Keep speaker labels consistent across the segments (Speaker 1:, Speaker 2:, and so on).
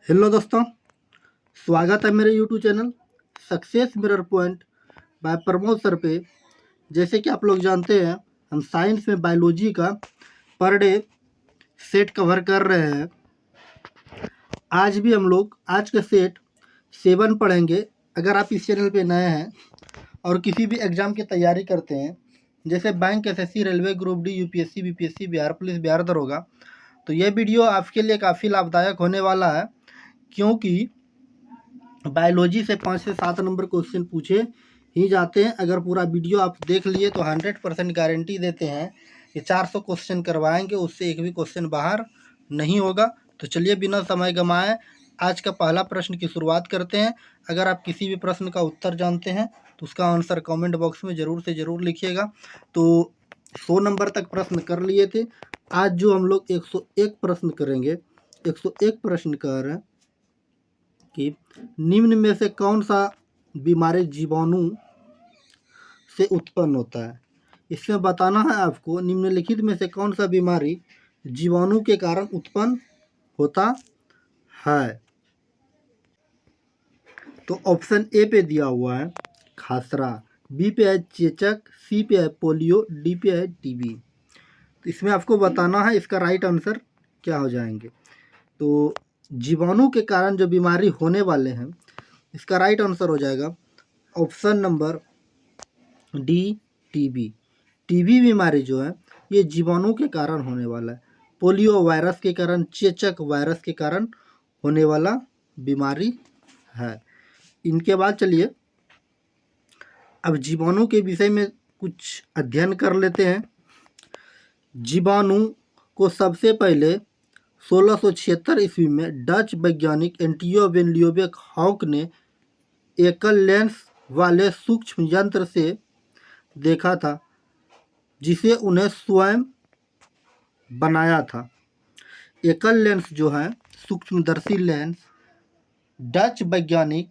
Speaker 1: Hello दोस्तों, स्वागत है मेरे YouTube channel success mirror point by Pramod sir पे। जैसे कि आप लोग जानते हैं, हम साइंस में बायोलॉजी का पर डे सेट कवर कर रहे हैं। आज भी हम लोग आज का सेट 7 पढ़ेंगे। अगर आप इस चैनल पे नए हैं और किसी भी एग्ज़ाम की तैयारी करते हैं, जैसे bank, SSC, railway, group D, UPSC, BPSC, Bihar police, Bihar दरोगा, तो ये वीडियो आपके लिए काफ़ी लाभदायक होने वाला है, क्योंकि बायोलॉजी से 5 से 7 नंबर क्वेश्चन पूछे ही जाते हैं। अगर पूरा वीडियो आप देख लिए तो 100% गारंटी देते हैं कि 400 क्वेश्चन करवाएंगे, उससे एक भी क्वेश्चन बाहर नहीं होगा। तो चलिए बिना समय गंवाए आज का पहला प्रश्न की शुरुआत करते हैं। अगर आप किसी भी प्रश्न का उत्तर जानते हैं तो उसका आंसर कमेंट बॉक्स में ज़रूर से ज़रूर लिखिएगा। तो 100 नंबर तक प्रश्न कर लिए थे। आज जो हम लोग 101 प्रश्न करेंगे, 101 प्रश्न कर कि निम्न में से कौन सा बीमारी जीवाणु से उत्पन्न होता है। इसमें बताना है आपको निम्नलिखित में से कौन सा बीमारी जीवाणु के कारण उत्पन्न होता है। तो ऑप्शन ए पे दिया हुआ है खासरा, बी पे है चेचक, सी पे है पोलियो, डी पे है टीबी। तो इसमें आपको बताना है इसका राइट आंसर क्या हो जाएंगे। तो जीवाणु के कारण जो बीमारी होने वाले हैं, इसका राइट आंसर हो जाएगा option number D, TB. TB बीमारी जो है ये जीवाणु के कारण होने वाला है। पोलियो वायरस के कारण, चेचक वायरस के कारण होने वाला बीमारी है। इनके बाद चलिए अब जीवाणु के विषय में कुछ अध्ययन कर लेते हैं। जीवाणु को सबसे पहले 1676 ईस्वी में डच वैज्ञानिक एंटियो वेन ल्यूवेनहॉक ने एकल लेंस वाले सूक्ष्म यंत्र से देखा था, जिसे उन्हें स्वयं बनाया था। एकल लेंस जो है, सूक्ष्मदर्शी लेंस, डच वैज्ञानिक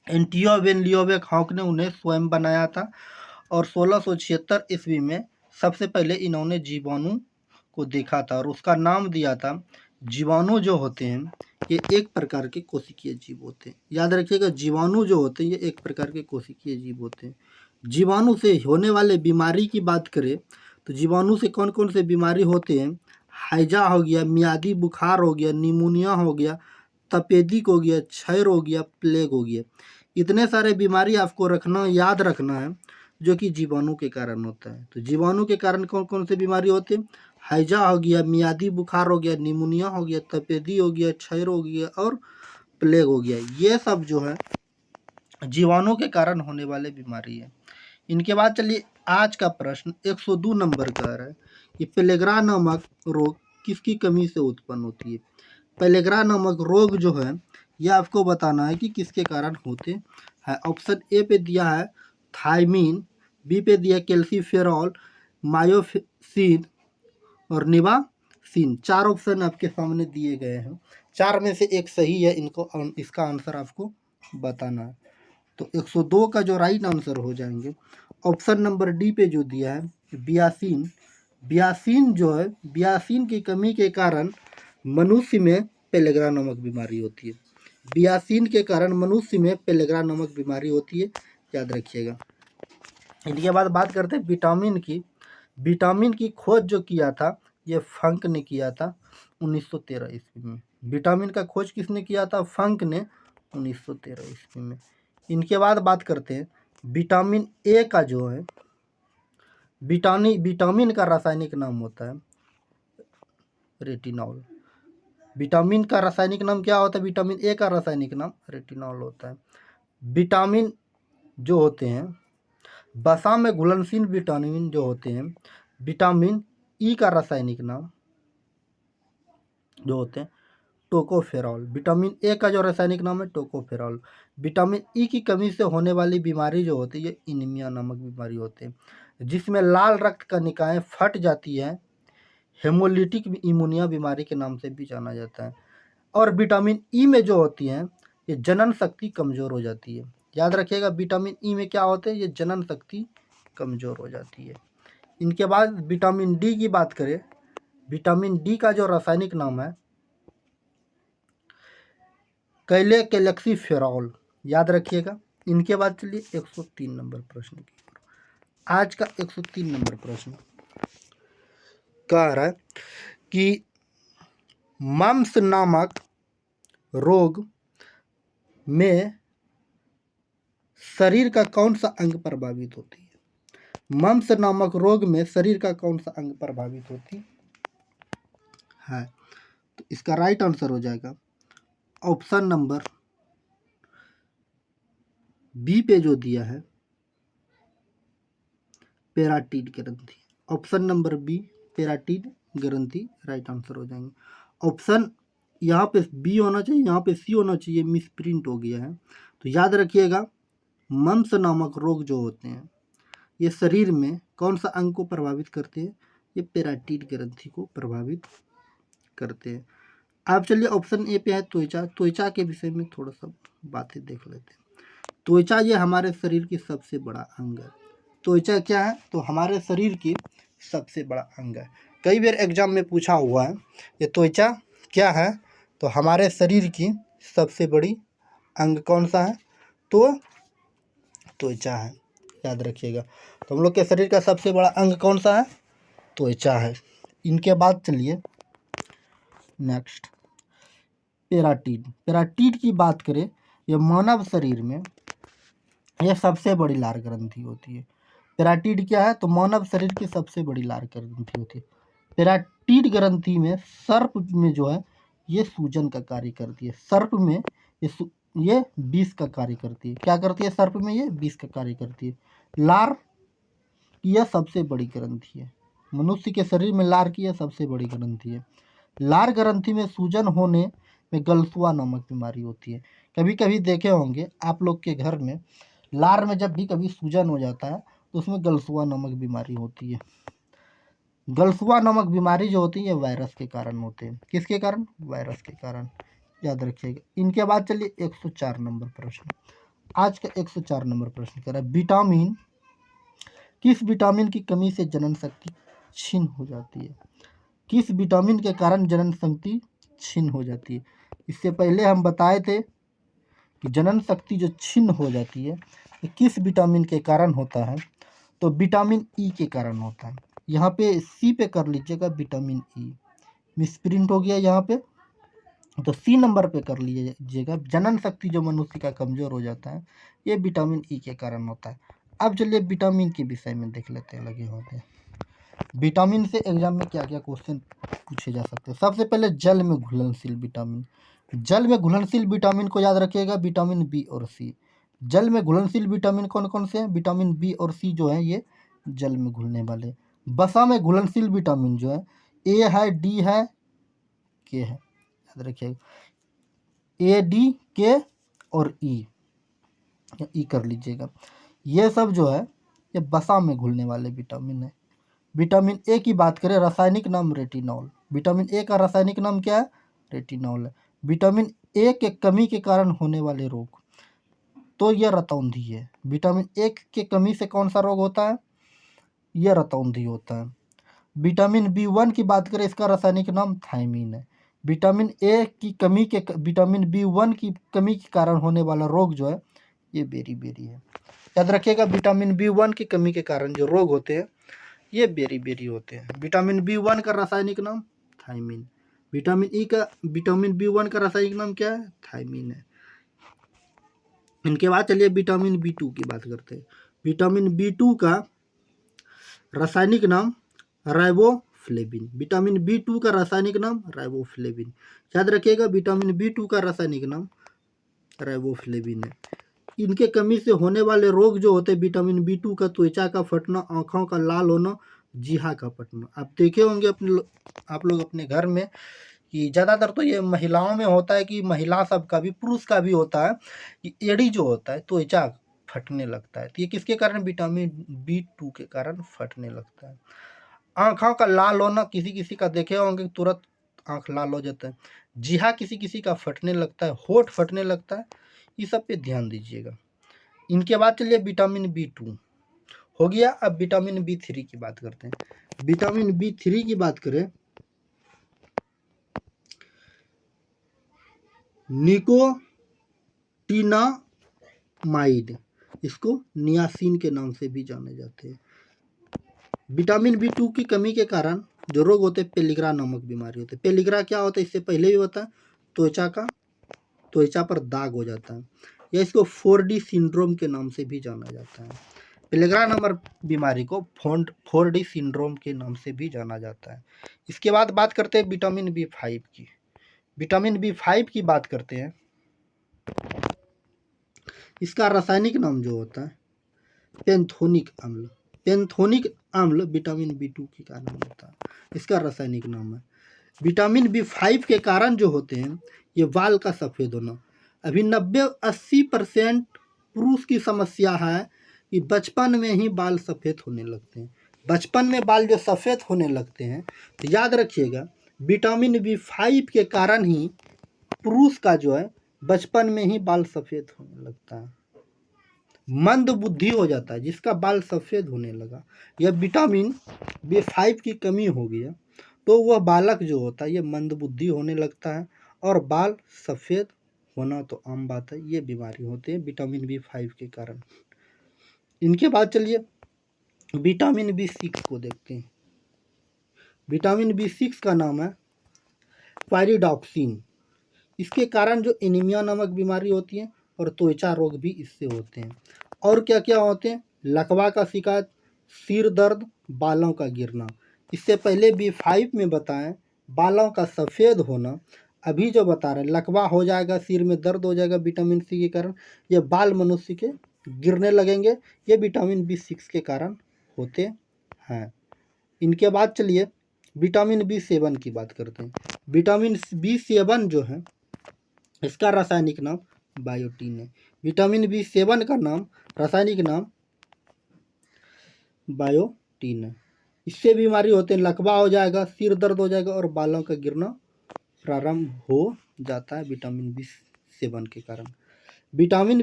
Speaker 1: एंटियो वेन ल्यूवेनहॉक ने उन्हें स्वयं बनाया था और 1676 ईस्वी में सबसे पहले इन्होंने जीवाणु को देखा था और उसका नाम दिया था। जीवाणु जो होते हैं ये एक प्रकार के कोशिकीय जीव होते हैं। याद रखिएगा, जीवाणु जो होते हैं ये एक प्रकार के कोशिकीय जीव होते हैं। जीवाणु से होने वाले बीमारी की बात करें तो जीवाणु से कौन कौन से बीमारी होते हैं। हैजा हो गया, मियादी बुखार हो गया, निमोनिया हो गया, तपेदिक हो गया, क्षय हो गया, प्लेग हो गया। इतने सारे बीमारी आपको रखना, याद रखना है, जो कि जीवाणु के कारण होता है। तो जीवाणु के कारण कौन कौन से बीमारी होते हैं। हैजा हो गया, मियादी बुखार हो गया, निमोनिया हो गया, तपेदी हो गया, क्षय हो गया और प्लेग हो गया। ये सब जो है जीवाणु के कारण होने वाले बीमारी है। इनके बाद चलिए आज का प्रश्न 102 नंबर का है कि पेलेग्रा नामक रोग किसकी कमी से उत्पन्न होती है। पेलेग्रा नामक रोग जो है यह आपको बताना है कि किसके कारण होते हैं। ऑप्शन ए पे दिया है थायमीन, बी पे दिया कैल्सीफेरॉल, मायोसिन और निवासिन। 4 ऑप्शन आपके सामने दिए गए हैं, 4 में से एक सही है। इसका आंसर आपको बताना है। तो 102 का जो राइट आंसर हो जाएंगे ऑप्शन नंबर डी पे जो दिया है बियासिन। बियासिन जो है, बियासिन की कमी के कारण मनुष्य में पेलेग्रा नामक बीमारी होती है। बियासिन के कारण मनुष्य में पेलेग्रा नामक बीमारी होती है, याद रखिएगा। इनके बाद बात करते हैं विटामिन की। विटामिन की खोज जो किया था ये फंक ने किया था 1913 ईस्वी में। विटामिन का खोज किसने किया था। फंक ने 1913 ईस्वी में। इनके बाद बात करते हैं विटामिन ए का जो है, विटामिन का रासायनिक नाम होता है रेटिनॉल। विटामिन का रासायनिक नाम क्या होता है। विटामिन ए का रासायनिक नाम रेटिनॉल होता है। विटामिन जो होते हैं वसा में घुलनशील विटामिन जो होते हैं, विटामिन ई का रासायनिक नाम जो होते हैं टोकोफेरॉल। विटामिन ए का जो रासायनिक नाम है टोकोफेरॉल। विटामिन ई की कमी से होने वाली बीमारी जो होती है ये एनीमिया नामक बीमारी होती है, जिसमें लाल रक्त का निकाय फट जाती है। हेमोलिटिक इमोनिया बीमारी के नाम से भी जाना जाता है। और विटामिन ई में जो होती हैं ये जनन शक्ति कमज़ोर हो जाती है। याद रखिएगा, विटामिन ई में क्या होते हैं, ये जनन शक्ति कमज़ोर हो जाती है। इनके बाद विटामिन डी की बात करें, विटामिन डी का जो रासायनिक नाम है कैलेक्सीफेरॉल, याद रखिएगा। इनके बाद चलिए 103 नंबर प्रश्न की ओर। आज का 103 नंबर प्रश्न कह रहा है कि मम्स नामक रोग में शरीर का कौन सा अंग प्रभावित होती है? मम्स नामक रोग में शरीर का कौन सा अंग प्रभावित होती है? तो इसका राइट आंसर हो जाएगा ऑप्शन नंबर बी पे जो दिया है, पेराटीड ग्रंथि। ऑप्शन नंबर बी, पेराटीड ग्रंथि राइट आंसर हो जाएंगे। ऑप्शन यहाँ पे बी होना चाहिए, यहाँ पे सी होना चाहिए, मिस प्रिंट हो गया है। तो याद रखिएगा, मम्स नामक रोग जो होते हैं ये शरीर में कौन सा अंग को प्रभावित करते हैं? ये पेराटीड ग्रंथि को प्रभावित करते हैं। आप चलिए ऑप्शन ए पे है त्वचा। त्वचा के विषय में थोड़ा सा बातें देख लेते हैं। त्वचा ये हमारे शरीर की सबसे बड़ा अंग है। त्वचा क्या है? तो हमारे शरीर की सबसे बड़ा अंग है। कई बार एग्जाम में पूछा हुआ है ये त्वचा क्या है? तो हमारे शरीर की सबसे बड़ी अंग कौन सा है? तो त्वचा है, याद रखिएगा। तो हम लोग के शरीर का सबसे बड़ा अंग कौन सा है? त्वचा है। इनके बाद चलिए नेक्स्ट, पेराटीड। पेराटीड की बात करें, यह मानव शरीर में यह सबसे बड़ी लार ग्रंथि होती है। पेराटीड क्या है? तो मानव शरीर की सबसे बड़ी लार ग्रंथि होती है। पेराटीड ग्रंथि में सर्प में जो है ये सूजन का कार्य करती है। सर्प में ये विष का कार्य करती है। क्या करती है? सर्प में ये विष का कार्य करती है। लार की यह सबसे बड़ी ग्रंथि है। मनुष्य के शरीर में लार की यह सबसे बड़ी ग्रंथि है। लार ग्रंथि में सूजन होने में गलसुआ नामक बीमारी होती है। कभी कभी देखे होंगे आप लोग के घर में, लार में जब भी कभी सूजन हो जाता है तो उसमें गलसुआ नामक बीमारी होती है। गलसुआ नामक बीमारी जो होती है वायरस के कारण होते हैं। किसके कारण? वायरस के कारण, याद रखिएगा। इनके बाद चलिए 104 नंबर प्रश्न। आज का 104 नंबर प्रश्न कह रहा है, विटामिन, किस विटामिन की कमी से जनन शक्ति क्षीण हो जाती है? किस विटामिन के कारण जनन शक्ति क्षीण हो जाती है? इससे पहले हम बताए थे कि जनन शक्ति जो क्षीण हो जाती है ये किस विटामिन के कारण होता है? तो विटामिन ई के कारण होता है। यहाँ पे सी पे कर लीजिएगा, विटामिन ई मिसप्रिंट हो गया यहाँ पे, तो सी नंबर पे कर लीजिएगा। जनन शक्ति जो मनुष्य का कमजोर हो जाता है ये विटामिन ई के कारण होता है। अब चलिए विटामिन के विषय में देख लेते हैं, लगे होते हैं। विटामिन से एग्जाम में क्या क्या क्वेश्चन पूछे जा सकते हैं। सबसे पहले जल में घुलनशील विटामिन। जल में घुलनशील विटामिन को याद रखिएगा, विटामिन बी और सी। जल में घुलनशील विटामिन कौन कौन से हैं? विटामिन बी और सी जो है ये जल में घुलने वाले। वसा में घुलनशील विटामिन जो है ए है, डी है, के है, याद रखिएगा। ए, डी, के और ई कर लीजिएगा। ये सब जो है ये वसा में घुलने वाले विटामिन है। विटामिन ए की बात करें, रासायनिक नाम रेटिनॉल। विटामिन ए का रासायनिक नाम क्या है? रेटिनॉल है। विटामिन ए के कमी के कारण होने वाले रोग, तो यह रतौंधी है। विटामिन ए के कमी से कौन सा रोग होता है? यह रतौंधी होता है। विटामिन बी1 की बात करें, इसका रासायनिक नाम थायमीन है। विटामिन ए की कमी के विटामिन बी1 की कमी के कारण होने वाला रोग जो है ये बेरी है। याद रखिएगा, विटामिन बी1 की कमी के कारण जो रोग होते हैं ये बेरी होते हैं। विटामिन बी1 का रासायनिक नाम थायमीन। विटामिन बी1 का रासायनिक नाम क्या है? थायमीन है। इनके बाद चलिए विटामिन बी2 की बात करते हैं। विटामिन बी2 का रासायनिक नाम राइबोफ्लेविन। विटामिन बी2 का रासायनिक नाम राइबोफ्लेविन। याद रखिएगा, विटामिन बी2 का रासायनिक नाम राइबोफ्लेविन है। इनके कमी से होने वाले रोग जो होते हैं विटामिन बी2 का, त्वचा का फटना, आँखों का लाल होना, जीहा का फटना। आप देखे होंगे आप लोग अपने घर में कि ज़्यादातर तो ये महिलाओं में होता है, कि महिला सब का भी, पुरुष का भी होता है कि एड़ी जो होता है त्वचा फटने लगता है। तो ये किसके कारण? विटामिन बी2 के कारण फटने लगता है। आँखों का लाल होना, किसी किसी का देखे होंगे तुरंत आँख लाल हो जाता है। जीहा किसी किसी का फटने लगता है, होठ फटने लगता है। ये सब पे ध्यान दीजिएगा। इनके बाद चलिए विटामिन बी2 हो गया। अब विटामिन बी3 की बात करते हैं। विटामिन बी3 की बात करें, नियासिनामाइड, इसको नियासिन के नाम से भी जाने जाते हैं। विटामिन B2 की कमी के कारण जो रोग होते हैं पेलिग्रा नामक बीमारी होते हैं। पेलिग्रा क्या होता है इससे पहले भी होता है, त्वचा पर दाग हो जाता है, या इसको 4D सिंड्रोम के नाम से भी जाना जाता है। पेलिग्रा नामक बीमारी को 4D सिंड्रोम के नाम से भी जाना जाता है। इसके बाद बात करते हैं विटामिन B5 की। विटामिन B5 की बात करते हैं, इसका रासायनिक नाम जो होता है पेंथोनिक अम्ल। पेंथोनिक अम्ल विटामिन B2 के कारण होता है, इसका रासायनिक नाम है। विटामिन B5 के कारण जो होते हैं ये बाल का सफ़ेद होना। अभी 90-80% पुरुष की समस्या है कि बचपन में ही बाल सफ़ेद होने लगते हैं। बचपन में बाल जो सफ़ेद होने लगते हैं तो याद रखिएगा विटामिन B5 के कारण ही पुरुष का जो है बचपन में ही बाल सफ़ेद होने लगता है, मंद बुद्धि हो जाता है। जिसका बाल सफ़ेद होने लगा या विटामिन B5 की कमी हो गई है तो वह बालक जो होता है ये मंद बुद्धि होने लगता है और बाल सफ़ेद होना तो आम बात है। ये बीमारी होती है विटामिन B5 के कारण। इनके बाद चलिए विटामिन B6 को देखते हैं। विटामिन B6 का नाम है पायरिडॉक्सिन। इसके कारण जो एनीमिया नामक बीमारी होती है और त्वचा रोग भी इससे होते हैं। और क्या क्या होते हैं, लकवा का शिकायत, सिर दर्द, बालों का गिरना। इससे पहले B5 में बताएं बालों का सफ़ेद होना, अभी जो बता रहे हैं लकवा हो जाएगा, सिर में दर्द हो जाएगा विटामिन C के कारण, ये बाल मनुष्य के गिरने लगेंगे, ये विटामिन B6 के कारण होते हैं। इनके बाद चलिए विटामिन B7 की बात करते हैं। विटामिन B7 जो है इसका रासायनिक नाम बायोटीन है। विटामिन B7 का नाम रासायनिक नाम बायोटीन है। इससे बीमारी होते हैं लकवा हो जाएगा, सिर दर्द हो जाएगा और बालों का गिरना प्रारंभ हो जाता है विटामिन B7 के कारण। विटामिन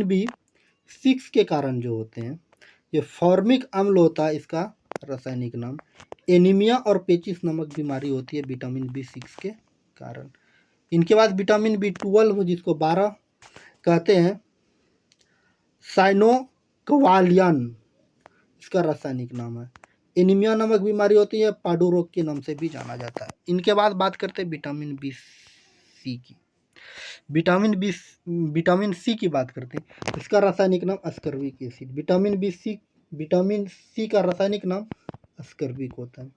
Speaker 1: B6 के कारण जो होते हैं ये फॉर्मिक अम्ल होता है, इसका रासायनिक नाम। एनीमिया और पेचिस नामक बीमारी होती है विटामिन B6 के कारण। इनके बाद विटामिन B12 जिसको 12 कहते हैं साइनोक्वालियन, इसका रासायनिक नाम है। एनीमिया नामक बीमारी होती है, पाडू रोग के नाम से भी जाना जाता है। इनके बाद बात करते हैं विटामिन C की। विटामिन C की बात करते हैं, इसका रासायनिक नाम अस्कर्बिक एसिड। विटामिन C का रासायनिक नाम अस्कर्बिक होता है।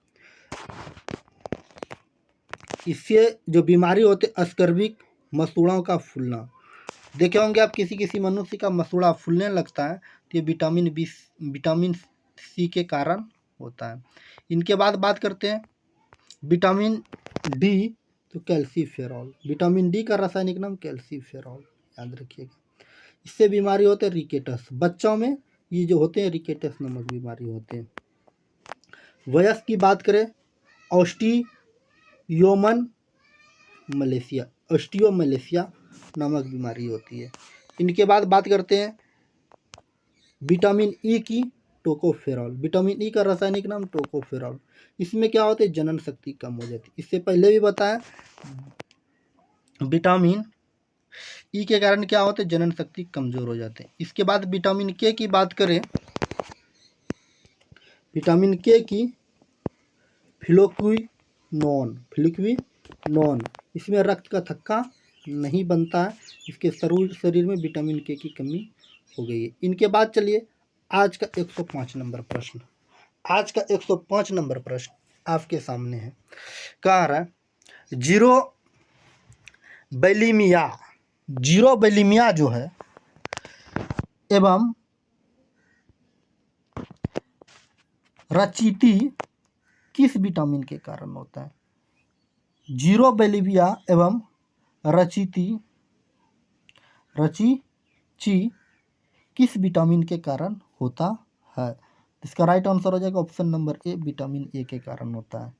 Speaker 1: इससे जो बीमारी होती है अस्कर्बिक मसूड़ों का फूलना, देखे होंगे आप किसी किसी मनुष्य का मसूड़ा फूलने लगता है तो ये विटामिन C के कारण होता है। इनके बाद बात करते हैं विटामिन D, तो कैल्सीफेरॉल। विटामिन D का रासायनिक नाम कैल्सीफेरॉल, याद रखिएगा। इससे बीमारी होते हैं रिकेटस, बच्चों में ये जो होते हैं रिकेटस नामक बीमारी होते हैं। वयस्क की बात करें ऑस्टियोमलेशिया नामक बीमारी होती है। इनके बाद बात करते हैं विटामिन E की, टोकोफेरॉल। विटामिन E का रासायनिक नाम टोकोफेरॉल। इसमें क्या होता है जनन शक्ति कम हो जाती है। इससे पहले भी बताया विटामिन E के कारण क्या होता है जनन शक्ति कमजोर हो जाते हैं। इसके बाद विटामिन K की बात करें, विटामिन K की फ्लुक्विनोन, इसमें रक्त का थक्का नहीं बनता है, इसके शरीर में विटामिन K की कमी हो गई है। इनके बाद चलिए आज का 105 नंबर प्रश्न। आज का 105 नंबर प्रश्न आपके सामने है, कह रहा है जीरो बैलीमिया जो है एवं रचिति किस विटामिन के कारण होता है। जीरो बैलीमिया एवं रचिति किस विटामिन के कारण होता है। इसका राइट आंसर हो जाएगा option number A, vitamin A के कारण होता है।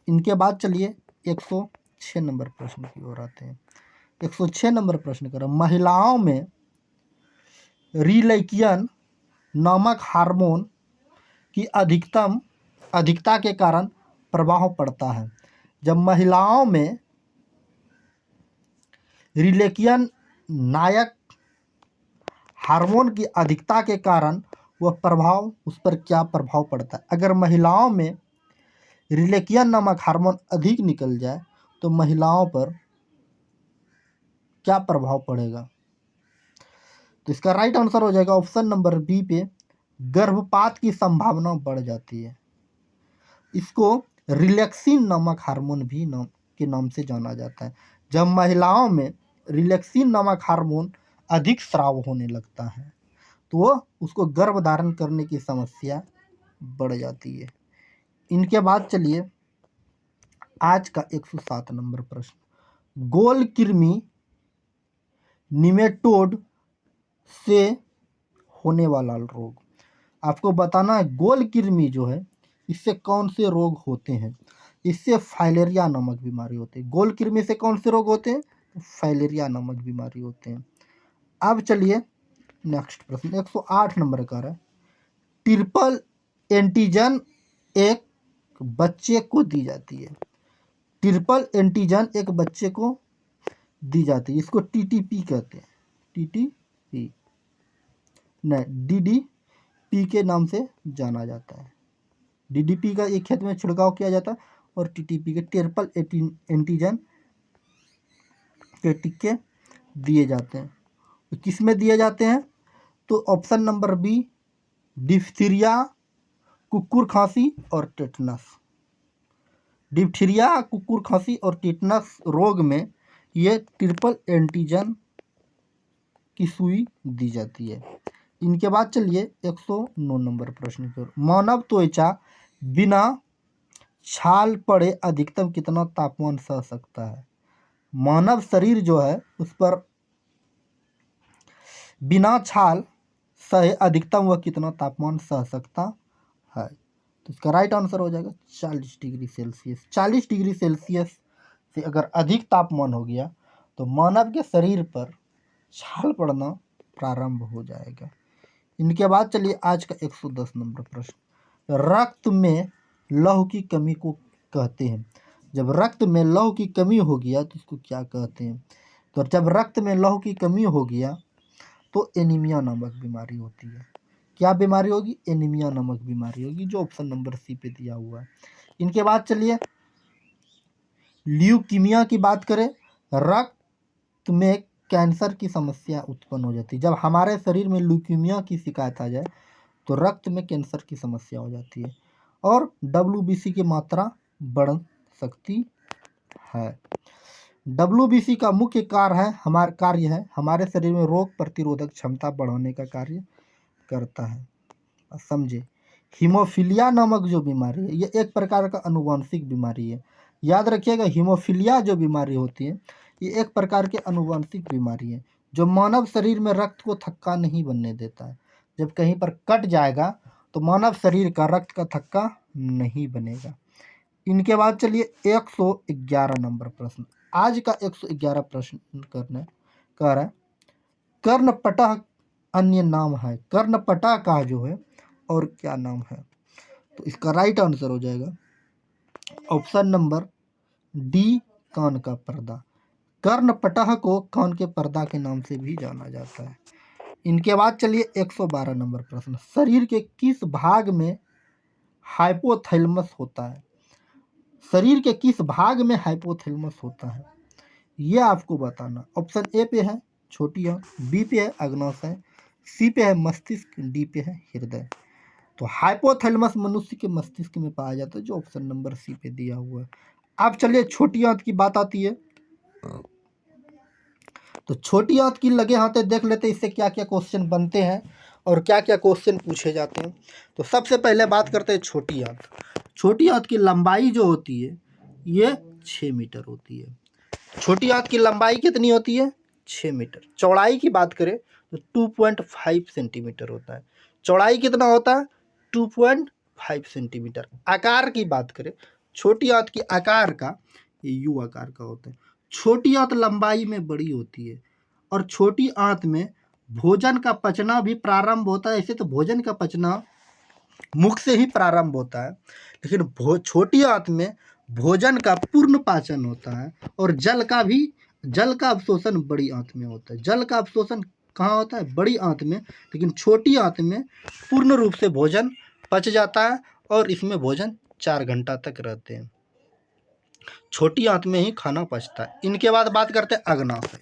Speaker 1: इनके बाद चलिए 106 नंबर प्रश्न की ओर आते हैं। 106 नंबर प्रश्न करें, महिलाओं में रिलेकियन नामक हार्मोन की अधिकता के कारण प्रभाव पड़ता है। जब महिलाओं में रिलेकियन नायक हार्मोन की अधिकता के कारण वह प्रभाव उस पर क्या प्रभाव पड़ता है। अगर महिलाओं में रिलेकियन नामक हार्मोन अधिक निकल जाए तो महिलाओं पर क्या प्रभाव पड़ेगा। तो इसका राइट आंसर हो जाएगा ऑप्शन नंबर बी पे, गर्भपात की संभावना बढ़ जाती है। इसको रिलैक्सिन नामक हार्मोन भी के नाम से जाना जाता है। जब महिलाओं में रिलैक्सिन नामक हार्मोन अधिक स्राव होने लगता है तो उसको गर्भ धारण करने की समस्या बढ़ जाती है। इनके बाद चलिए आज का 107 नंबर प्रश्न, गोल कृमि निमेटोड से होने वाला रोग। आपको बताना है गोल कृमि जो है इससे कौन से रोग होते हैं। इससे फाइलेरिया नामक बीमारी होती है। गोल कृमि से कौन से रोग होते हैं, फाइलेरिया नामक बीमारी होते हैं। अब चलिए नेक्स्ट प्रश्न 108 नंबर का है, ट्रिपल एंटीजन एक बच्चे को दी जाती है। ट्रिपल एंटीजन एक बच्चे को दी जाती है, इसको टीटीपी कहते हैं। टीटीपी नहीं, डीडीपी के नाम से जाना जाता है। डीडीपी का एक खेत में छिड़काव किया जाता है और टीटीपी के ट्रिपल एंटीजन के टीके दिए जाते हैं। तो किस में दिए जाते हैं, तो ऑप्शन नंबर बी, डिप्थीरिया, कुकुर खांसी और टेटनस। डिप्थीरिया, कुकुर खांसी और टेटनस रोग में ये ट्रिपल एंटीजन की सुई दी जाती है। इनके बाद चलिए 109 नंबर प्रश्न पर, मानव त्वचा बिना छाल पड़े अधिकतम कितना तापमान सह सकता है। मानव शरीर जो है उस पर बिना छाल सहे अधिकतम वह कितना तापमान सह सकता है। तो इसका राइट आंसर हो जाएगा 40 डिग्री सेल्सियस। 40 डिग्री सेल्सियस से अगर अधिक तापमान हो गया तो मानव के शरीर पर छाल पड़ना प्रारंभ हो जाएगा। इनके बाद चलिए आज का 110 नंबर प्रश्न, रक्त में लौह की कमी को कहते हैं। जब रक्त में लौह की कमी हो गया तो उसको क्या कहते हैं। तो जब रक्त में लौह की कमी हो गया तो एनीमिया नामक बीमारी होती है। क्या बीमारी होगी, एनीमिया नामक बीमारी होगी, जो ऑप्शन नंबर सी पे दिया हुआ है। इनके बाद चलिए ल्यूकीमिया की बात करें, रक्त में कैंसर की समस्या उत्पन्न हो जाती है। जब हमारे शरीर में ल्यूकीमिया की शिकायत आ जाए तो रक्त में कैंसर की समस्या हो जाती है और डब्ल्यूबीसी की मात्रा बढ़ सकती है। डब्ल्यूबीसी का मुख्य कार्य है हमारे शरीर में रोग प्रतिरोधक क्षमता बढ़ाने का कार्य करता है। समझे, हीमोफीलिया नामक जो बीमारी है ये एक प्रकार का आनुवंशिक बीमारी है। याद रखिएगा, हीमोफीलिया जो बीमारी होती है ये एक प्रकार की आनुवंशिक बीमारी है जो मानव शरीर में रक्त को थक्का नहीं बनने देता है। जब कहीं पर कट जाएगा तो मानव शरीर का रक्त का थक्का नहीं बनेगा। इनके बाद चलिए 111 नंबर प्रश्न, आज का 111 प्रश्न करने कर है, कर्णपटह अन्य नाम है। कर्णपटह का जो है और क्या नाम है। तो इसका राइट आंसर हो जाएगा ऑप्शन नंबर डी, कान का पर्दा। कर्णपटह को कान के पर्दा के नाम से भी जाना जाता है। इनके बाद चलिए 112 नंबर प्रश्न, शरीर के किस भाग में हाइपोथैलेमस होता है। शरीर के किस भाग में हाइपोथैलेमस होता है ये आपको बताना। ऑप्शन ए पे है छोटी आंत, बी पे है अग्नाशय, सी पे है मस्तिष्क, डी पे है हृदय। तो हाइपोथैलेमस मनुष्य के मस्तिष्क में पाया जाता है, जो ऑप्शन नंबर सी पे दिया हुआ है। अब चलिए छोटी आंत की बात आती है। तो छोटी आंत की लगे हाथे देख लेते हैं इससे क्या क्या क्वेश्चन बनते हैं और क्या क्या क्वेश्चन पूछे जाते हैं। तो सबसे पहले बात करते हैं छोटी आंत। छोटी आंत की लंबाई जो होती है ये 6 मीटर होती है। छोटी आंत की लंबाई कितनी होती है, 6 मीटर। चौड़ाई की बात करें तो 2.5 सेंटीमीटर होता है। चौड़ाई कितना होता है, 2.5 सेंटीमीटर। आकार की बात करें, छोटी आंत की आकार का ये यू आकार का होता है। छोटी आंत लंबाई में बड़ी होती है और छोटी आंत में भोजन का पचना भी प्रारंभ होता है। ऐसे तो भोजन का पचना मुख से ही प्रारंभ होता है, लेकिन छोटी आंत में भोजन का पूर्ण पाचन होता है और जल का भी जल का अवशोषण बड़ी आंत में होता है। जल का अवशोषण कहाँ होता है? बड़ी आंत में, लेकिन छोटी आंत में पूर्ण रूप से भोजन पच जाता है और इसमें भोजन 4 घंटा तक रहते हैं। छोटी आंत में ही खाना पचता है। इनके बाद बात करते हैं अग्नाशय।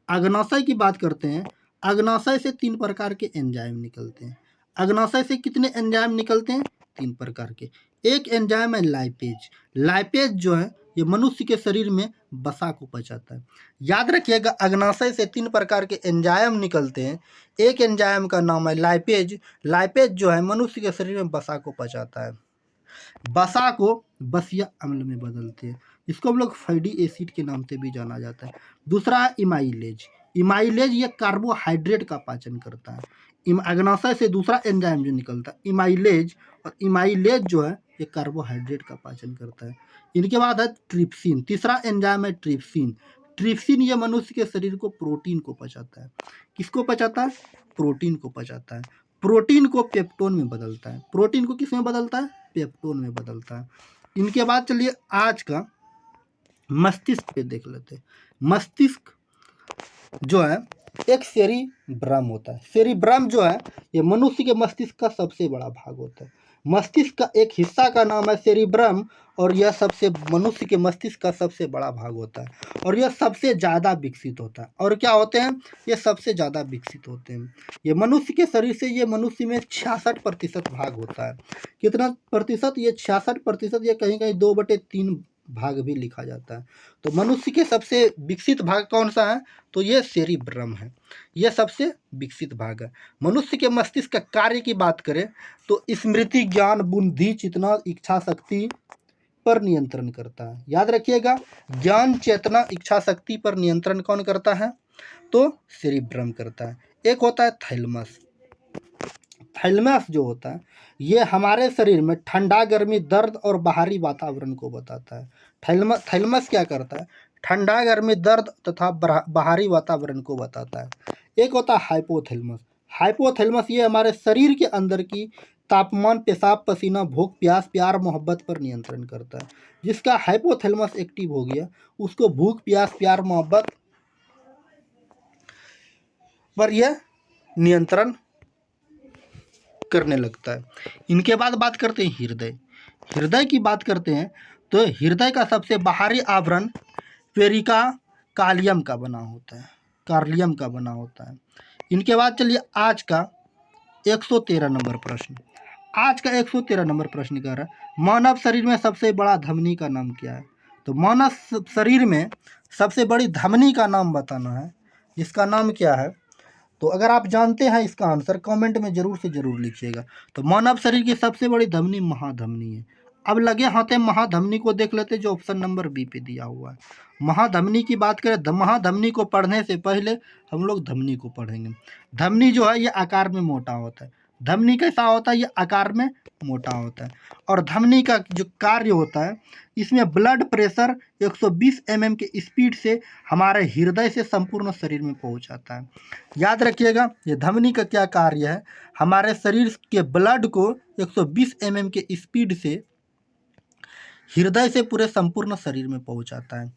Speaker 1: अग्नाशय की बात करते हैं। अग्नाशय से 3 प्रकार के एंजाइम निकलते हैं। अग्नाशय से कितने एंजाइम निकलते हैं? 3 प्रकार के। एक एंजाइम है लाइपेज। लाइपेज जो है ये मनुष्य के शरीर में वसा को पचाता है। याद रखिएगा, अग्नाशय से 3 प्रकार के एंजाइम निकलते हैं। एक एंजाइम का नाम है लाइपेज। लाइपेज जो है मनुष्य के शरीर में वसा को पचाता है, वसा को बसिया अम्ल में बदलते हैं। इसको हम लोग फैटी एसिड के नाम से भी जाना जाता है। दूसरा है इमाइलेज। इमाइलेज ये कार्बोहाइड्रेट का पाचन करता है। अग्नाशय से दूसरा एंजाइम जो निकलता है इमाइलेज, और इमाइलेज जो है ये कार्बोहाइड्रेट का पाचन करता है। इनके बाद है ट्रिप्सिन। तीसरा एंजाइम है ट्रिप्सिन। ट्रिप्सिन ये मनुष्य के शरीर को प्रोटीन को पचाता है। किसको पचाता है? प्रोटीन को पचाता है। प्रोटीन को पेप्टोन में बदलता है। प्रोटीन को किस में बदलता है? पेप्टोन में बदलता है। इनके बाद चलिए आज का मस्तिष्क पे देख लेते हैं। मस्तिष्क जो है एक सेरिब्रम होता है। सेरिब्रम जो है ये मनुष्य के मस्तिष्क का सबसे बड़ा भाग होता है। मस्तिष्क का एक हिस्सा का नाम है सेरिब्रम, और यह सबसे मनुष्य के मस्तिष्क का सबसे बड़ा भाग होता है, और यह सबसे ज़्यादा विकसित होता है। और क्या होते हैं? ये सबसे ज़्यादा विकसित होते हैं। ये मनुष्य के शरीर से ये मनुष्य में 66% भाग होता है। कितना प्रतिशत? ये 66%। ये कहीं कहीं 2/3 भाग भी लिखा जाता है। तो मनुष्य के सबसे विकसित भाग कौन सा है? तो ये सेरिब्रम है। यह सबसे विकसित भाग है। मनुष्य के मस्तिष्क का कार्य की बात करें तो स्मृति, ज्ञान, बुद्धि, चेतना, इच्छा शक्ति पर नियंत्रण करता है। याद रखिएगा, ज्ञान, चेतना, इच्छा शक्ति पर नियंत्रण कौन करता है? तो सेरिब्रम करता है। एक होता है थैलमस। थैलमस जो होता है ये हमारे शरीर में ठंडा, गर्मी, दर्द और बाहरी वातावरण को बताता है। थैलमस क्या करता है? ठंडा, गर्मी, दर्द तथा बाहरी वातावरण को बताता है। एक होता है हाइपोथैलेमस। हाइपोथैलेमस ये हमारे शरीर के अंदर की तापमान, पेशाब, पसीना, भूख, प्यास, प्यार, मोहब्बत पर नियंत्रण करता है। जिसका हाइपोथैलेमस एक्टिव हो गया उसको भूख, प्यास, प्यार, मोहब्बत पर यह नियंत्रण करने लगता है। इनके बाद बात करते हैं हृदय। हृदय की बात करते हैं तो हृदय का सबसे बाहरी आवरण पेरिका कालियम का बना होता है। कार्लियम का बना होता है। इनके बाद चलिए आज का 113 नंबर प्रश्न। आज का 113 नंबर प्रश्न कह रहा है मानव शरीर में सबसे बड़ा धमनी का नाम क्या है? तो मानव शरीर में सबसे बड़ी धमनी का नाम बताना है, जिसका नाम क्या है? तो अगर आप जानते हैं इसका आंसर कमेंट में ज़रूर से ज़रूर लिखिएगा। तो मानव शरीर की सबसे बड़ी धमनी महाधमनी है। अब लगे हाथे महाधमनी को देख लेते जो ऑप्शन नंबर बी पे दिया हुआ है। महाधमनी की बात करें, महाधमनी को पढ़ने से पहले हम लोग धमनी को पढ़ेंगे। धमनी जो है ये आकार में मोटा होता है। धमनी कैसा होता है? ये आकार में मोटा होता है। और धमनी का जो कार्य होता है इसमें ब्लड प्रेशर 120 mm के स्पीड से हमारे हृदय से संपूर्ण शरीर में पहुंचाता है। याद रखिएगा, ये धमनी का क्या कार्य है? हमारे शरीर के ब्लड को 120 mm के स्पीड से हृदय से पूरे संपूर्ण शरीर में पहुंचाता है।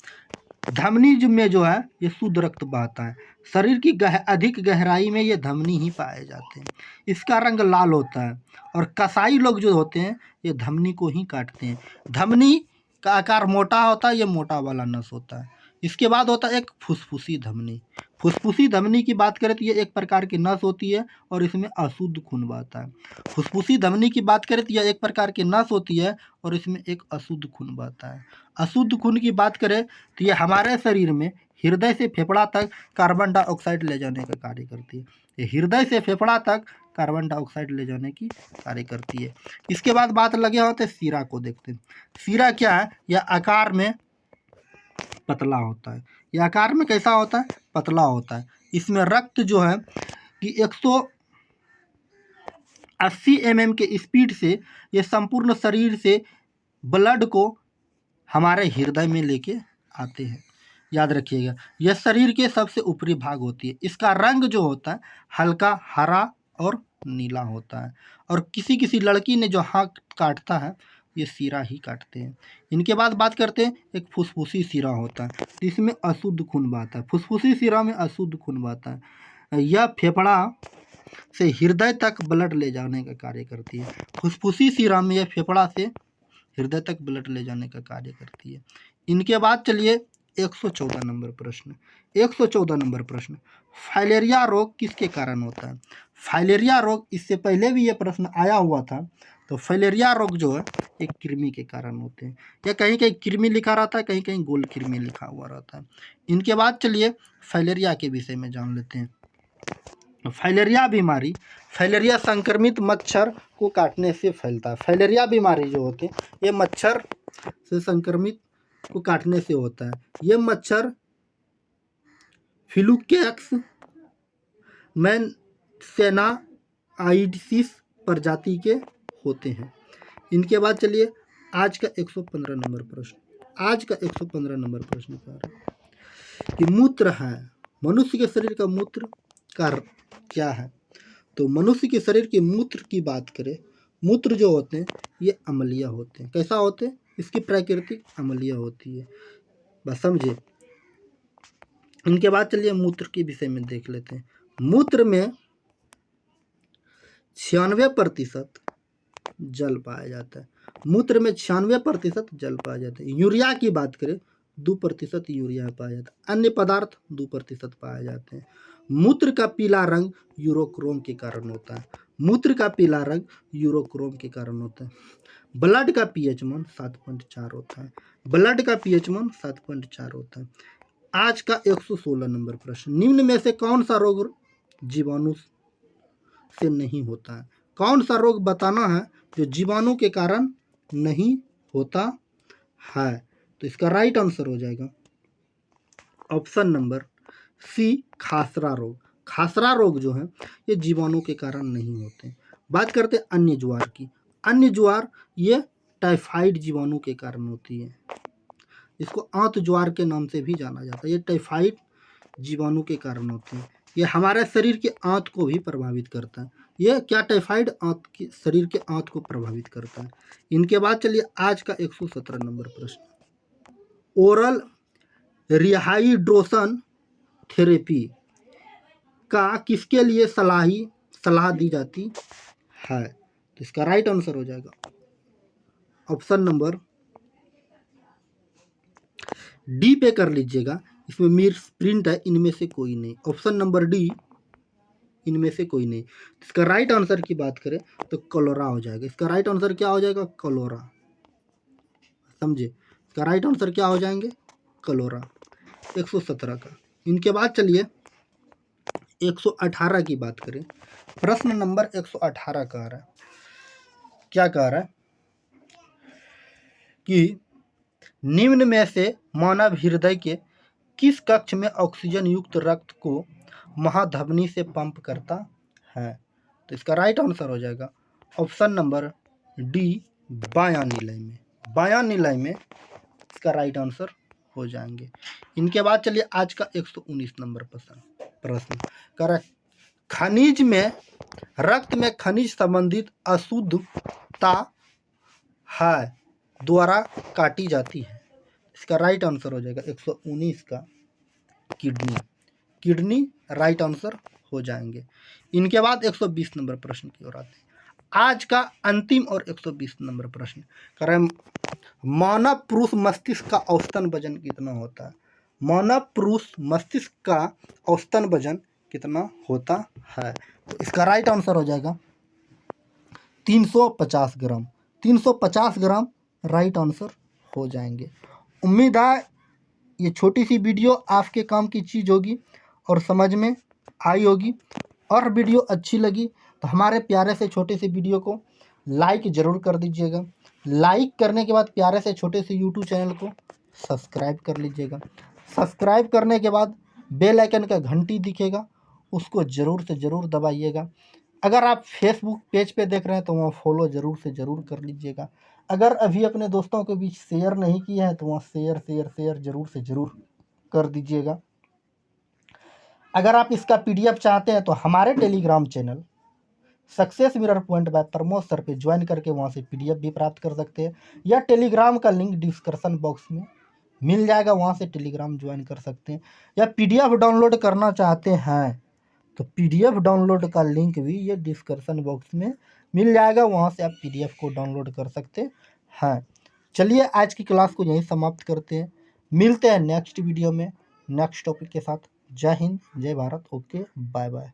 Speaker 1: धमनी में जो है ये शुद्ध रक्त बहता है। शरीर की अधिक गहराई में ये धमनी ही पाए जाते हैं। इसका रंग लाल होता है, और कसाई लोग जो होते हैं ये धमनी को ही काटते हैं। धमनी का आकार मोटा होता है, ये मोटा वाला नस होता है। इसके बाद होता है एक फुसफुसी धमनी। फुसफुसी धमनी की बात करें तो ये एक प्रकार की नस होती है और इसमें अशुद्ध खून बहता है। फुसफुसी धमनी की बात करें तो यह एक प्रकार की नस होती है और इसमें एक अशुद्ध खून बहता है। अशुद्ध खून की बात करें तो ये हमारे शरीर में हृदय से फेफड़ा तक कार्बन डाइऑक्साइड ले जाने का कार्य करती है। ये हृदय से फेफड़ा तक कार्बन डाइऑक्साइड ले जाने की कार्य करती है। इसके बाद बात लगे होते हैं शिरा को देखते हैं। शिरा क्या है? यह आकार में पतला होता है। यह आकार में कैसा होता है? पतला होता है। इसमें रक्त जो है कि 180 mm के स्पीड से ये संपूर्ण शरीर से ब्लड को हमारे हृदय में लेके आते हैं। याद रखिएगा, यह शरीर के सबसे ऊपरी भाग होती है। इसका रंग जो होता है हल्का हरा और नीला होता है। और किसी किसी लड़की ने जो हाथ काटता है ये सिरा ही काटते हैं। इनके बाद बात करते हैं, एक फुसफुसी सिरा होता है, इसमें अशुद्ध खून बहता है। फुसफुसी सिरा में अशुद्ध खून बहता है। यह फेफड़ा से हृदय तक ब्लड ले जाने का कार्य करती है। फुसफुसी सिरा में यह फेफड़ा से हृदय तक ब्लड ले जाने का कार्य करती है। इनके बाद चलिए 114 नंबर प्रश्न। 114 नंबर प्रश्न, फाइलेरिया रोग किसके कारण होता है? फाइलेरिया रोग, इससे पहले भी ये प्रश्न आया हुआ था। तो फाइलेरिया रोग जो है एक कृमि के कारण होते हैं, या कहीं कहीं कृमि लिखा रहता है, कहीं कहीं गोल कृमि लिखा हुआ रहता है। इनके बाद चलिए फाइलेरिया के विषय में जान लेते हैं। फाइलेरिया बीमारी, फाइलेरिया संक्रमित मच्छर को काटने से फैलता है। फाइलेरिया बीमारी जो होते हैं ये मच्छर से संक्रमित को काटने से होता है। ये मच्छर फिलुकेक्स मैनसेनाइडिस प्रजाति के होते हैं। इनके बाद चलिए आज का 115 नंबर प्रश्न। आज का 115 नंबर प्रश्न कह रहा है कि मूत्र है, मनुष्य के शरीर का मूत्र का क्या है? तो मनुष्य के शरीर के मूत्र की बात करें, मूत्र जो होते हैं ये अम्लीय होते हैं। कैसा होते हैं? इसकी प्राकृतिक अम्लीय होती है, बस समझे। इनके बाद चलिए मूत्र के विषय में देख लेते हैं। मूत्र में 96% जल पाया जाता है। मूत्र में 96% जल पाया जाता है। यूरिया की बात करें 2% यूरिया पाया जाता है। अन्य पदार्थ 2% पाए जाते हैं। मूत्र का पीला रंग यूरोक्रोम के कारण होता है। मूत्र का पीला रंग यूरोक्रोम के कारण होता है। ब्लड का पीएच मान 7.4 होता है। ब्लड का पीएच मान 7.4 होता है। आज का 116 नंबर प्रश्न, निम्न में से कौन सा रोग जीवाणु से नहीं होता है? कौन सा रोग बताना है जो जीवाणु के कारण नहीं होता है? तो इसका राइट आंसर हो जाएगा ऑप्शन नंबर सी, खासरा रोग। खासरा रोग जो है ये जीवाणु के कारण नहीं होते। बात करते हैं अन्य ज्वार की। अन्य ज्वार ये टाइफाइड जीवाणु के कारण होती है। इसको आंत ज्वार के नाम से भी जाना जाता है। ये टाइफाइड जीवाणु के कारण होती है। ये हमारे शरीर के आंत को भी प्रभावित करता है। ये क्या टाइफाइड आंत के शरीर के आंत को प्रभावित करता है। इनके बाद चलिए आज का 117 नंबर प्रश्न, ओरल रिहाइड्रोशन थेरेपी का किसके लिए सलाह दी जाती है? तो इसका राइट आंसर हो जाएगा ऑप्शन नंबर डी पे कर लीजिएगा। इसमें मीर्स प्रिंट है, इनमें से कोई नहीं। ऑप्शन नंबर डी, इनमें से कोई नहीं। इसका राइट आंसर की बात करें तो कलोरा हो जाएगा। इसका राइट आंसर क्या हो जाएगा? कलोरा, समझे। इसका राइट आंसर क्या हो जाएंगे? कलोरा। 117 का। इनके बाद चलिए 118 की बात करें। प्रश्न नंबर 118 कह रहा है, क्या कह रहा है कि निम्न में से मानव हृदय के किस कक्ष में ऑक्सीजन युक्त रक्त को महाधमनी से पंप करता है? तो इसका राइट आंसर हो जाएगा ऑप्शन नंबर डी, बायां निलय में। बायां निलय में इसका राइट आंसर हो जाएंगे। इनके बाद चलिए आज का 119 नंबर प्रश्न कर खनिज में, रक्त में खनिज संबंधित अशुद्धता है द्वारा काटी जाती है। इसका राइट आंसर हो जाएगा 119 का किडनी। किडनी राइट आंसर हो जाएंगे। इनके बाद 120 नंबर प्रश्न की ओर आते हैं। आज का अंतिम और 120 नंबर प्रश्न करें, मानव पुरुष मस्तिष्क का औसतन वजन कितना होता है? मानव पुरुष मस्तिष्क का औसतन वजन कितना होता है? तो इसका राइट आंसर हो जाएगा 350 ग्राम। 350 ग्राम राइट आंसर हो जाएंगे। उम्मीद है ये छोटी सी वीडियो आपके काम की चीज़ होगी और समझ में आई होगी। और वीडियो अच्छी लगी तो हमारे प्यारे से छोटे से वीडियो को लाइक ज़रूर कर दीजिएगा। लाइक करने के बाद प्यारे से छोटे से यूट्यूब चैनल को सब्सक्राइब कर लीजिएगा। सब्सक्राइब करने के बाद बेल आइकन का घंटी दिखेगा, उसको ज़रूर से ज़रूर दबाइएगा। अगर आप फेसबुक पेज पे देख रहे हैं तो वहाँ फॉलो ज़रूर से ज़रूर कर लीजिएगा। अगर अभी अपने दोस्तों के बीच शेयर नहीं किया है तो वहाँ शेयर ज़रूर से ज़रूर कर दीजिएगा। अगर आप इसका PDF चाहते हैं तो हमारे Telegram channel success mirror point by Pramod sir पे ज्वाइन करके वहाँ से PDF भी प्राप्त कर सकते हैं, या टेलीग्राम का लिंक डिस्क्रिप्शन बॉक्स में मिल जाएगा, वहाँ से टेलीग्राम ज्वाइन कर सकते हैं। या PDF डाउनलोड करना चाहते हैं तो PDF डाउनलोड का लिंक भी ये डिस्क्रिप्शन बॉक्स में मिल जाएगा, वहाँ से आप PDF को डाउनलोड कर सकते हैं। चलिए आज की क्लास को यहीं समाप्त करते हैं, मिलते हैं नेक्स्ट वीडियो में नेक्स्ट टॉपिक के साथ। जय हिंद, जय भारत, ओके, बाय बाय।